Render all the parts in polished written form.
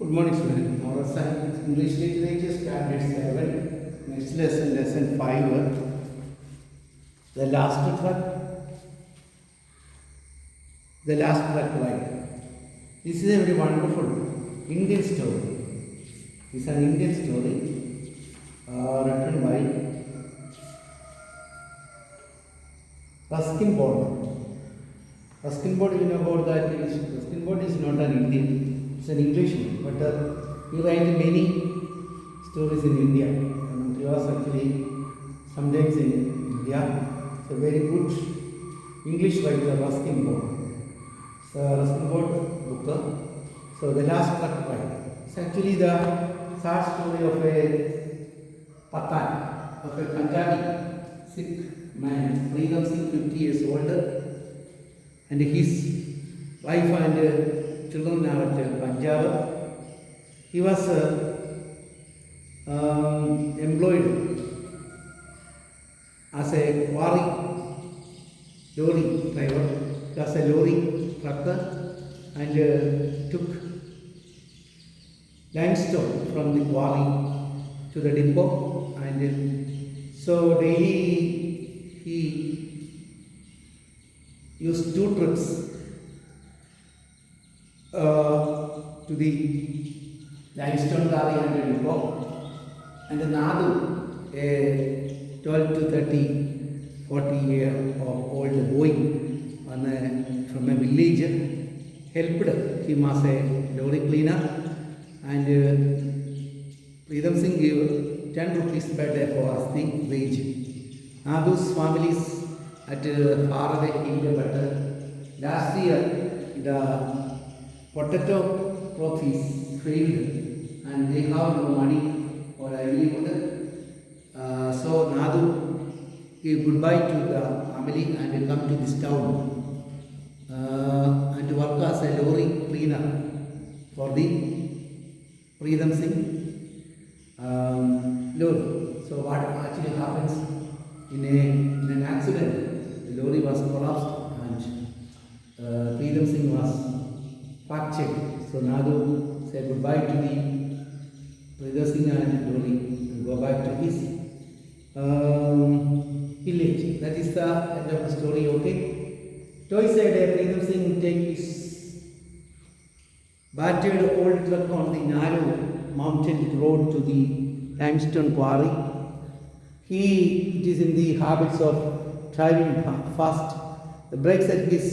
Good morning, students. Our English Literature Standard 7. Next lesson, lesson 5. The last truck. The last truck ride. This is a very wonderful Indian story. This is an Indian story written by Ruskin Bond. Ruskin Bond, you know about that. Ruskin Bond is not an Indian. It's an Englishman, but he writes many stories in India. And he was actually sometimes in India. It's a very good English writer, Ruskin Bond. So Ruskin Bond book. So the last truck ride. It's actually the sad story of a Pathan, of a Punjabi Sikh man, Freedom Singh, 50 years older, and his wife and children are at Punjab. He was employed as a quarry lorry driver, as a lorry trucker, and took limestone from the quarry to the depot, and so daily he used 2 trips to the limestone quarry and the depot, and Nadu, a 12 to 30, 40-year-old boy from a village, helped him as a lorry cleaner, and Freedom Singh gave 10 rupees per day for as the wage. Nadu's family is at far away hill, but last year the potato crop is failed and they have no money for livelihood. So Nadu gave goodbye to the family and come to this town and work as a lorry cleaner for the Freedom Singh lorry. So what actually happens in an accident, the lorry was collapsed and Freedom Singh was fact-checked. So Nadu said goodbye to the Freedom Singh and lorry and go back to his village. That is the end of the story, okay? Twice a day, Freedom Singh takes his battered old truck on the narrow mountain road to the limestone quarry. It is in the habits of driving fast. The brakes at his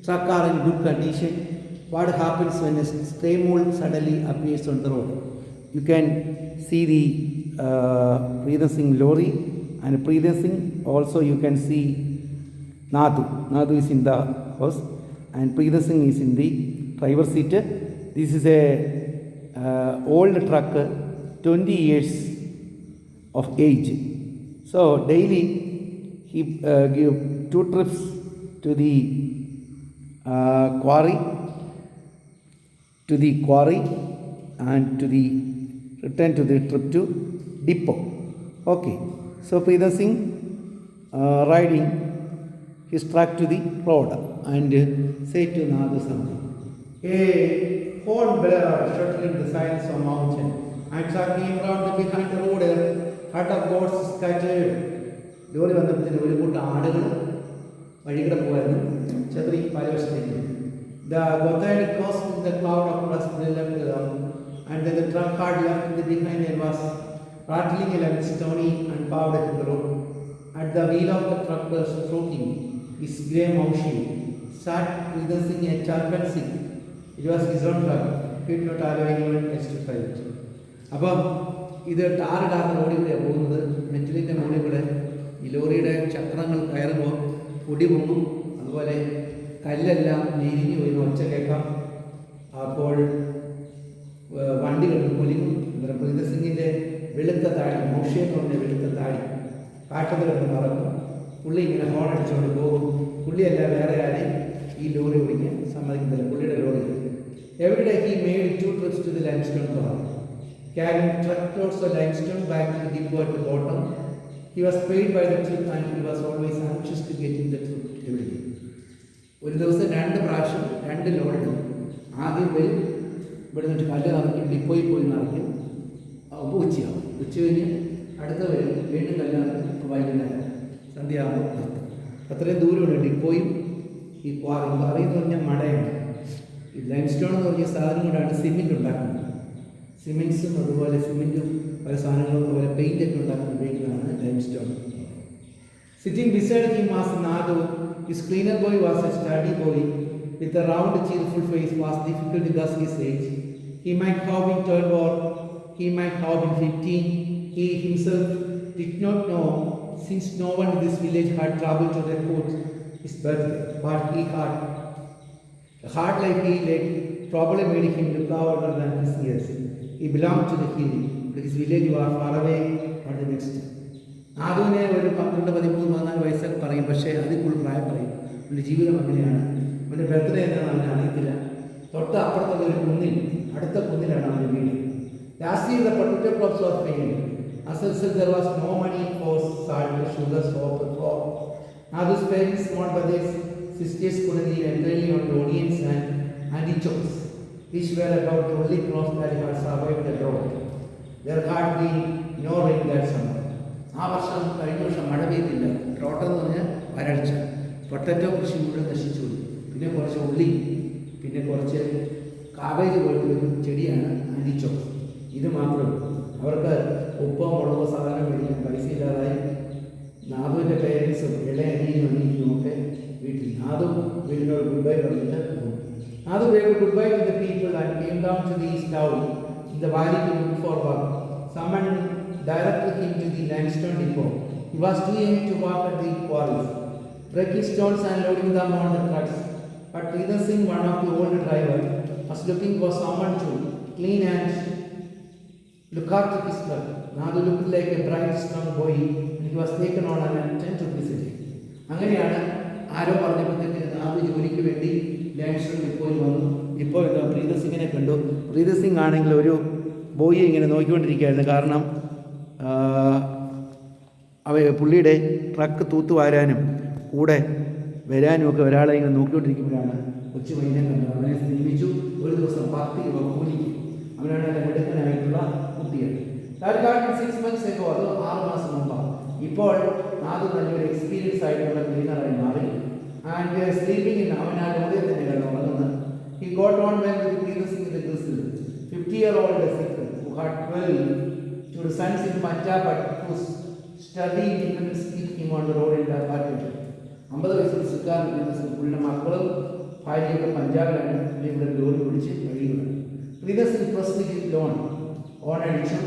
truck are in good condition. What happens when a stray mole suddenly appears on the road? You can see the Freedom Singh lorry and Freedom Singh. Also you can see Nadu. Nadu is in the house and Freedom Singh is in the driver's seat. This is a old truck, 20 years of age. So daily he give 2 trips to the quarry and to the return to the trip to depot. Okay, so Freedom Singh riding his truck to the road and say to Nadu something. A horn blare shuttling the silence of mountain and came around the behind the road, herd of goats scattered. Lorry വന്നപ്പോൾ ഒരു കൂട്ടം ആടുകൾ വഴികൂടെ പോയിരുന്നു ചെറിയ പരവശത്തേക്ക്. The Gothard crossed the cloud of dust they left and then the truck hard left behind and was rattling along stony and powdered the road. At the wheel of the truck was stroking his grey mousy sat witnessing a chimpanzee. It was his own truck. He did not allow anyone else to fight. അപ്പോൾ ഇത് ടാറിടാത്ത റോഡിലൂടെയാണ് പോകുന്നത്. മെറ്റലിൻ്റെ മുകളിൽ കൂടെ ഈ ലോറിയുടെ ചക്രങ്ങൾ കയറുമ്പോൾ പൊടി പൊങ്ങും, അതുപോലെ കല്ലെല്ലാം ഞെരിഞ്ഞു വരുന്ന ഒച്ച കേൾക്കാം. അപ്പോൾ വണ്ടികൾ കുലുങ്ങും. Freedom Singhൻ്റെ വെളുത്ത താടി, മോഷി എന്ന് പറഞ്ഞ വെളുത്ത താടി കാട്ടത്തിൽ കിടന്ന് മറക്കും. പുള്ളി ഇങ്ങനെ ഹോൺ അടിച്ചുകൊണ്ട് പോകും. പുള്ളിയല്ല വേറെ ആരെയും ഈ ലോറി ഓടിക്കാൻ സമ്മതിക്കുന്നില്ല, പുള്ളിയുടെ lorry. Every day he made 2 trips to the limestone quarry, carrying truckloads of limestone back to the depot at the bottom. He was paid by the trip and he was always anxious to get in the trip every day. ഒരു ദിവസം 2 പ്രാവശ്യം 2 load. ആദ്യം വരും, ഇവിടെ നിന്നിട്ട് കല്ല് നിറയ്ക്കും, ഡിപ്പോയിൽ പോയി നിറയ്ക്കും. ഉച്ചയാവും. ഉച്ച കഴിഞ്ഞ് അടുത്ത വരും, വീണ്ടും കല്യാണത്തിന് വൈകുന്നേരം സന്ധ്യയാകുമ്പോൾ നിർത്തും. അത്രയും ദൂരമുണ്ട് ഡിപ്പോയും ഈ ക്വാറി. ക്വാറി എന്ന് പറഞ്ഞാൽ മടയാണ്. ഈ ലൈം സ്റ്റോൺ എന്ന് പറഞ്ഞ സാധനം കൊണ്ടാണ് സിമെൻറ്റ് ഉണ്ടാക്കുന്നത്. സിമെൻറ്റ്സും അതുപോലെ സിമെൻറ്റും പല സാധനങ്ങളും അതുപോലെ പെയിൻ്റൊക്കെ ഉണ്ടാക്കാൻ ഉപയോഗിക്കുന്നതാണ് lime stone. Sitting beside him was Nadu. His cleaner boy was a sturdy boy with a round, cheerful face. Was difficult to guess his age. He might have been 12 or he might have been 15. He himself did not know, since no one in this village had troubled to report his birthday. But he had a heart like he led probably made him look older than his years. He belonged to the hill, but his village was far away on the next. നാദുവിനെ ഒരു 12, 13, 14 വയസ്സൊക്കെ പറയും. പക്ഷേ അതിൽ കൂടുതൽ പ്രായം പറയും. അവൻ്റെ ജീവിതം അങ്ങനെയാണ്. അവൻ്റെ ബർത്ത്ഡേ എന്താണെന്ന് അവന് അറിയത്തില്ല. തൊട്ട് അപ്പുറത്തുള്ള ഒരു കുന്നിൽ, അടുത്ത കുന്നിലാണ് അവൻ്റെ വീട്. Last year the potato crops were failing. As a result, there was no money for salt, sugar, soap, or flour. Nadu's parents, small brothers, sisters couldn't live entirely on onions and artichokes, which were about the only crops that had survived the drought. There had been no rain that summer. ആ വർഷം കഴിഞ്ഞ വർഷം മഴ പെയ്തില്ല. Drought എന്ന് പറഞ്ഞാൽ വരൾച്ച. Potato കൃഷി മുഴുവൻ നശിച്ചു. പിന്നെ കുറച്ച് ഉള്ളി, പിന്നെ കുറച്ച് കാബേജ് പോലത്തെ ഒരു ചെടിയാണ് ആൻറ്റിച്ചോക്സ്. ഇത് മാത്രമേ അവർക്ക് ഉപ്പോ മുളകോ സാധനം മേടിക്കാൻ പൈസ ഇല്ലാതായി. നാദുവിൻ്റെ പേരൻസും ഇളയ അനിയനും അനിയനും ഒക്കെ വീട്ടിൽ. നാദു വീടിനോട് ഗുഡ് ബൈ പറഞ്ഞിട്ട് പോകും. നാദു wave good bye to the people and came down to the east town in the valley to look for work. Someone directed him to the limestone depot. He was too young to work at the quarries, breaking stones and loading them on the trucks. But Sridhar Singh, one of the old drivers, was looking for someone to clean and look after his truck. Nadu looked like a bright, strong boy, and he was taken on an attempt to visit him. അങ്ങനെയാണ് ആരോ പറഞ്ഞപ്പോഴത്തേക്ക് നാദു ജോലിക്ക് വേണ്ടി ലാൻഡ്സ്റ്റോൺ ഡിപ്പോയിൽ വന്നു. ഇപ്പോൾ പ്രീതർ സിംഗിനെ കണ്ടു. പ്രീതർ സിംഗ് ആണെങ്കിൽ ഒരു ബോയിയെ ഇങ്ങനെ നോക്കിക്കൊണ്ടിരിക്കുകയായിരുന്നു. കാരണം പുള്ളിയുടെ ട്രക്ക് തൂത്തുവാരാനും കൂടെ വരാനും ഒക്കെ ഒരാളെ ഇങ്ങനെ നോക്കിക്കൊണ്ടിരിക്കുമ്പോഴാണ് കൊച്ചു പയ്യനെ കണ്ടത്. അവനെ നിയമിച്ചു. ഒരു ദിവസം 10 രൂപ കൂലിക്ക്. അവനാണ് എൻ്റെ മിടുക്കനായിട്ടുള്ള കുട്ടികൾ. 6 months ago, അത് 6 മാസം മുമ്പാണ്. ഇപ്പോൾ നാദു നല്ലൊരു എക്സ്പീരിയൻസ് ആയിട്ടുള്ള ക്ലീനറായി മാറി. ആൻഡ് സ്ലീപ്പിംഗ് ഇൻ അവൻ ആ ലോറിയിൽ തന്നെയാണ് ഉറങ്ങുന്നത്. He got on well with Sridhar Singh in the Grizzle, 50-year-old Sikh who had 12 to sons in Punjab but whose study didn't keep him on the road in the apartment. 50 വയസ്സിൽ സിക്കാറിൻ്റെ പുള്ളിയുടെ മക്കളും ഭാര്യയൊക്കെ പഞ്ചാബിലാണ്. ഇവിടെ lorry പിടിച്ച് കഴിയുന്നത്. Sridhar Singh pressed his lawn on അടിച്ചു.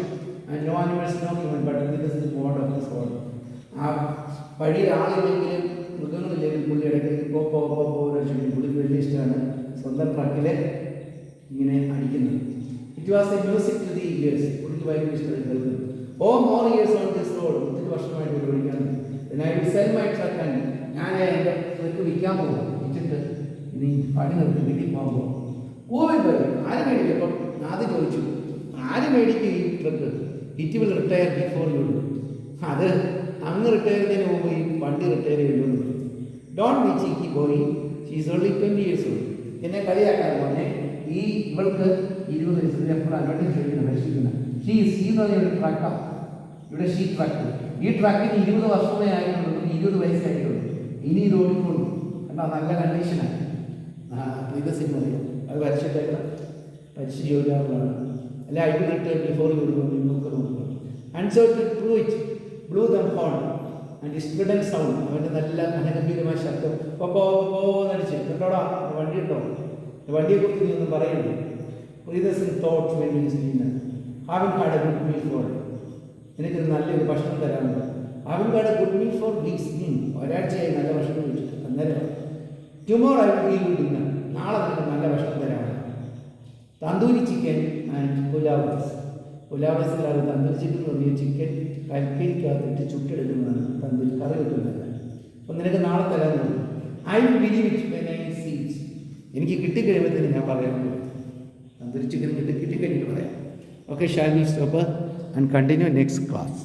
And no animals no human but Sridhar Singh board of this on. ആ വഴിയിൽ ആളില്ലെങ്കിലും മൃഗങ്ങളില്ലെങ്കിലും പുള്ളി ഇടയ്ക്ക് പോപ്പോ പുള്ളിക്ക് വലിയ ഇഷ്ടമാണ് സ്വന്തം ട്രക്കിൽ ഇങ്ങനെ അടിക്കുന്നത്. It was a music to the ears. പുള്ളിക്ക് ഭയങ്കര ഇഷ്ടമായി. Oh more years on this road. 10 വർഷമായിട്ട് ഉപയോഗിക്കാണ്. I will sell my truck and ഞാൻ എൻ്റെ ട്രക്ക് വിൽക്കാൻ പോകും. വിറ്റിട്ട് ഇനി പണി നിർത്തി വീട്ടിൽ പോകാൻ പോകും. കോവിൽ വരും. ആര് മേടിക്കും? അപ്പം ആദ്യം ചോദിച്ചു, ആര് മേടിക്കും ഈ truck? It will retire before U. അത് അങ്ങ് റിട്ടയർ ചെയ്യുന്നതിന് മുമ്പ് ഈ വണ്ടി റിട്ടയർ ചെയ്യുമെന്ന് പറയും. Don't be cheeky boy, she is only 20 years old. എന്നെ കളിയാക്കാൻ പറഞ്ഞേ ഈ ഇവൾക്ക് 20 വയസ്സിൽ എപ്പോഴും അഡ്വർട്ടൈസ് ചെയ്യുന്നത് രക്ഷിക്കുന്നത്. ഷീ എന്ന് പറഞ്ഞ ഒരു ട്രക്കാണ്. ഇവിടെ ഷീ ട്രക്ക്. ഈ ട്രക്കിന് 20 വർഷമേ ആയിട്ടുള്ളൂ. 20 വയസ്സേ ആയിട്ടുള്ളൂ. ഇനി ഇത് ഓടിക്കൊള്ളു. എന്നാൽ നല്ല കണ്ടീഷനാണ്. Sridhar Singh അറിയാം. അത് വരച്ചിട്ടേക്ക പരിശു ജോലിയാറുള്ളതാണ്. അല്ലെ I will retire before you നോക്കുക നോക്കുക. And so to prove it blue dumb horn and student sound. അവൻ്റെ നല്ല അനഗംഭീരമായ ശബ്ദം നടിച്ച് കേട്ടോടാ വണ്ടി ഉണ്ടോ? വണ്ടിയെക്കുറിച്ച് നീ ഒന്നും പറയുന്നു. Sridhar Singh thought when he was dinner, haven't had a good meal for it. എനിക്കൊരു നല്ലൊരു ഭക്ഷണം തരാനുണ്ട്. haven't had a good meal for weeks. ഒരാഴ്ചയായി നല്ല ഭക്ഷണം കഴിച്ചിട്ട്. അന്നേരം tomorrow I will give you dinner. നാളെ നിനക്ക് നല്ല ഭക്ഷണം തരാനാണ്. Tandoori chicken and pulao rice. Pulao റൈസിലാണ് തന്തൂരി ചിക്കൻ എന്ന് പറഞ്ഞാൽ ചിക്കൻ കൽക്കരിക്കകത്തിട്ട് ചുട്ടെടുക്കുന്നതാണ് തന്തൂരി കറി വെക്കുന്നത്. അപ്പം നിനക്ക് നാളെ തരാമെന്ന്. I will believe it when I see it. എനിക്ക് കിട്ടിക്കഴിയുമ്പോഴത്തേന് ഞാൻ പറയാൻ പോകും. തന്തൂരി ചിക്കൻ കിട്ടിക്കഴിഞ്ഞിട്ട് പറയാം. Okay, shall we stop and continue next class.